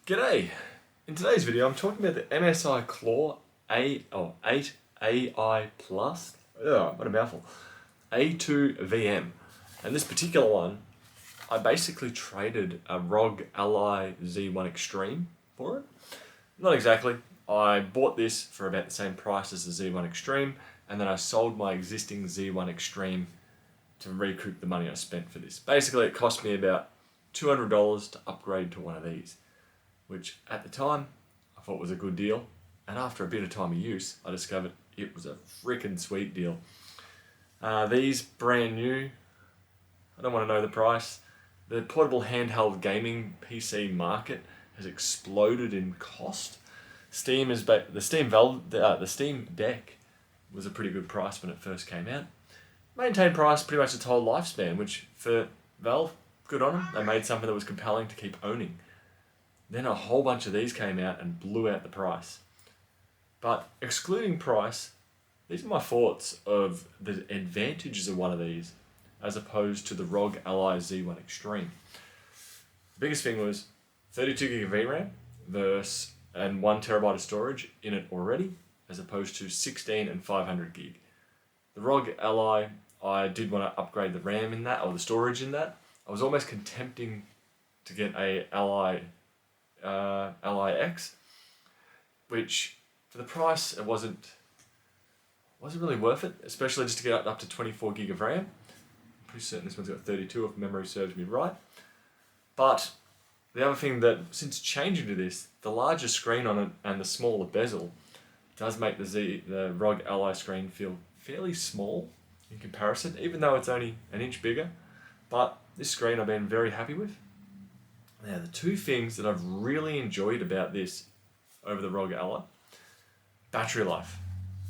G'day! In today's video I'm talking about the MSI Claw A8 AI Plus, what a mouthful, A2VM. And this particular one, I basically traded a ROG Ally Z1 Extreme for it. Not exactly. I bought this for about the same price as the Z1 Extreme, and then I sold my existing Z1 Extreme to recoup the money I spent for this. Basically it cost me about $200 to upgrade to one of these, which at the time I thought was a good deal, and after a bit of time of use I discovered it was a freaking sweet deal. These brand new, I don't want to know the price. The portable handheld gaming PC market has exploded in cost. The Steam Deck was a pretty good price when it first came out. Maintained price pretty much its whole lifespan, which for Valve, good on them. They made something that was compelling to keep owning. Then a whole bunch of these came out and blew out the price. But excluding price, these are my thoughts of the advantages of one of these as opposed to the ROG Ally Z1 Extreme. The biggest thing was 32GB of VRAM versus and 1TB of storage in it already, as opposed to 16 and 500GB. The ROG Ally, I did want to upgrade the RAM in that, or the storage in that. I was almost contemplating to get a Ally X, which for the price it wasn't really worth it, especially just to get up to 24GB of RAM. I'm pretty certain this one's got 32 if memory serves me right. But the other thing that, since changing to this, the larger screen on it and the smaller bezel does make the ROG Ally screen feel fairly small in comparison, even though it's only an inch bigger. But this screen I've been very happy with. Now, the two things that I've really enjoyed about this over the ROG Ally: battery life.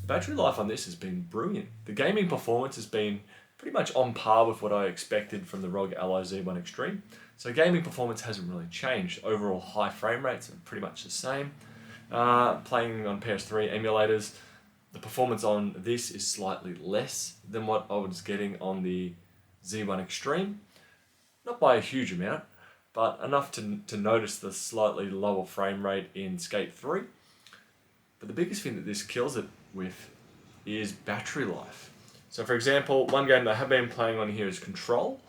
The battery life on this has been brilliant. The gaming performance has been pretty much on par with what I expected from the ROG Ally Z1 Extreme. So gaming performance hasn't really changed. Overall high frame rates are pretty much the same. Playing on PS3 emulators, the performance on this is slightly less than what I was getting on the Z1 Extreme. Not by a huge amount, but enough to notice the slightly lower frame rate in Skate 3. But the biggest thing that this kills it with is battery life. So for example, one game that I have been playing on here is Control.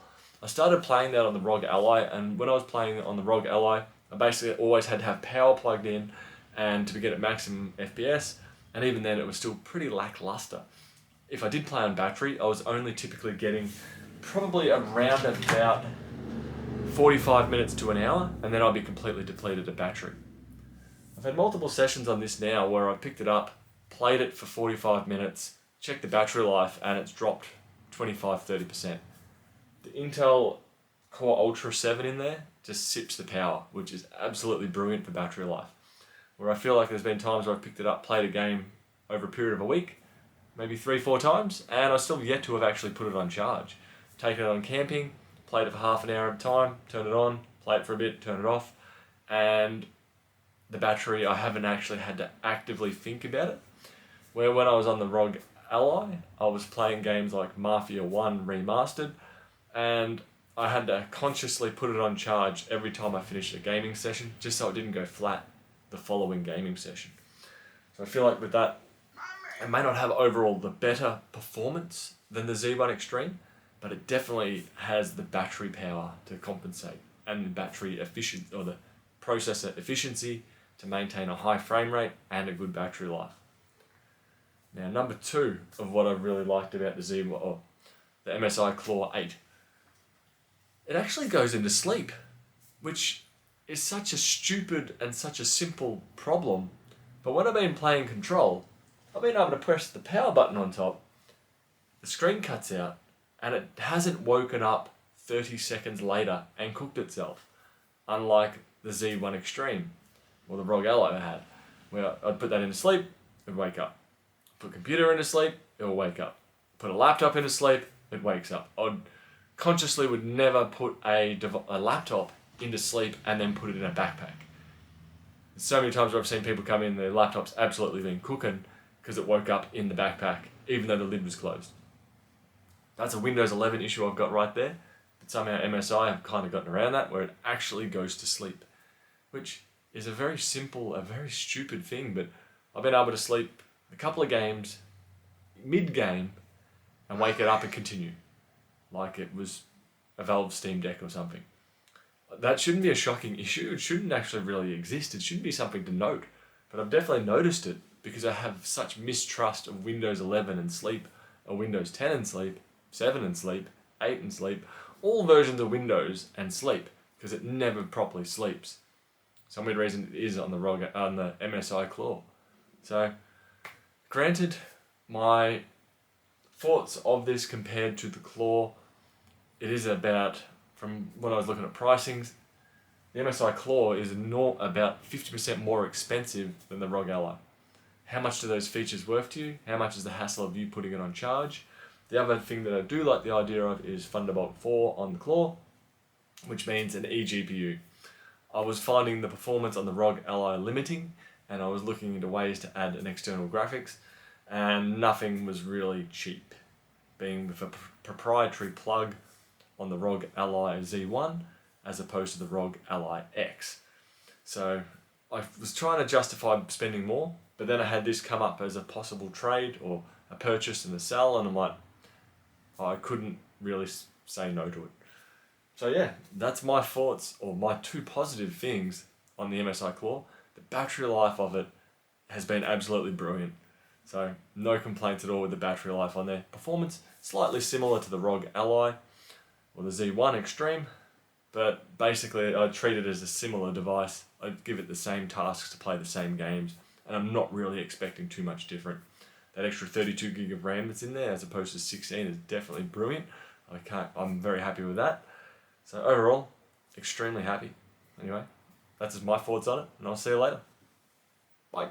I started playing that on the ROG Ally, and when I was playing on the ROG Ally, I basically always had to have power plugged in and to get at maximum FPS, and even then it was still pretty lackluster. If I did play on battery, I was only typically getting probably around about 45 minutes to an hour, and then I'd be completely depleted of battery. I've had multiple sessions on this now where I picked it up, played it for 45 minutes, checked the battery life, and it's dropped 25-30%. The Intel Core Ultra 7 in there just sips the power, which is absolutely brilliant for battery life. Where I feel like there's been times where I've picked it up, played a game over a period of a week, maybe 3-4 times, and I still yet to have actually put it on charge. Taken it on camping, played it for half an hour at a time, turn it on, play it for a bit, turn it off, and the battery, I haven't actually had to actively think about it. Where when I was on the ROG Ally, I was playing games like Mafia 1 Remastered, and I had to consciously put it on charge every time I finished a gaming session, just so it didn't go flat the following gaming session. So I feel like with that, it may not have overall the better performance than the Z1 Extreme, but it definitely has the battery power to compensate, and the battery efficient, or the processor efficiency to maintain a high frame rate and a good battery life. Now, number two of what I really liked about the MSI Claw 8. It actually goes into sleep, which is such a stupid and such a simple problem. But when I've been playing Control, I've been able to press the power button on top, the screen cuts out, and it hasn't woken up 30 seconds later and cooked itself, unlike the Z1 Extreme, or the ROG Ally I had, where I'd put that into sleep, it'd wake up. Put a computer into sleep, it'll wake up. Put a laptop into sleep, it wakes up. I consciously would never put a laptop into sleep and then put it in a backpack. There's so many times where I've seen people come in, their laptop's absolutely been cooking because it woke up in the backpack, even though the lid was closed. That's a Windows 11 issue I've got right there, but somehow MSI have kind of gotten around that, where it actually goes to sleep, which is a very simple, a very stupid thing, but I've been able to sleep a couple of games mid-game and wake it up and continue like it was a Valve Steam Deck or something. That shouldn't be a shocking issue. It shouldn't actually really exist. It shouldn't be something to note, but I've definitely noticed it because I have such mistrust of Windows 11 and sleep, or Windows 10 and sleep, 7 and sleep, 8 and sleep, all versions of Windows and sleep, because it never properly sleeps. Some weird reason it is on the MSI Claw. So, granted, my thoughts of this compared to the Claw, it is about, from when I was looking at pricings, the MSI Claw is about 50% more expensive than the ROG Ally. How much do those features worth to you? How much is the hassle of you putting it on charge? The other thing that I do like the idea of is Thunderbolt 4 on the Claw, which means an eGPU. I was finding the performance on the ROG Ally limiting, and I was looking into ways to add an external graphics, and nothing was really cheap. Being with a proprietary plug on the ROG Ally Z1 as opposed to the ROG Ally X. So I was trying to justify spending more, but then I had this come up as a possible trade or a purchase and a sell, and I'm like, I couldn't really say no to it. So yeah, that's my thoughts, or my two positive things on the MSI Claw. The battery life of it has been absolutely brilliant. So no complaints at all with the battery life on there. Performance, slightly similar to the ROG Ally or the Z1 Extreme, but basically I treat it as a similar device. I give it the same tasks to play the same games, and I'm not really expecting too much different. That extra 32 gig of RAM that's in there as opposed to 16 is definitely brilliant. I'm very happy with that. So overall, extremely happy. Anyway, that's just my thoughts on it, and I'll see you later. Bye.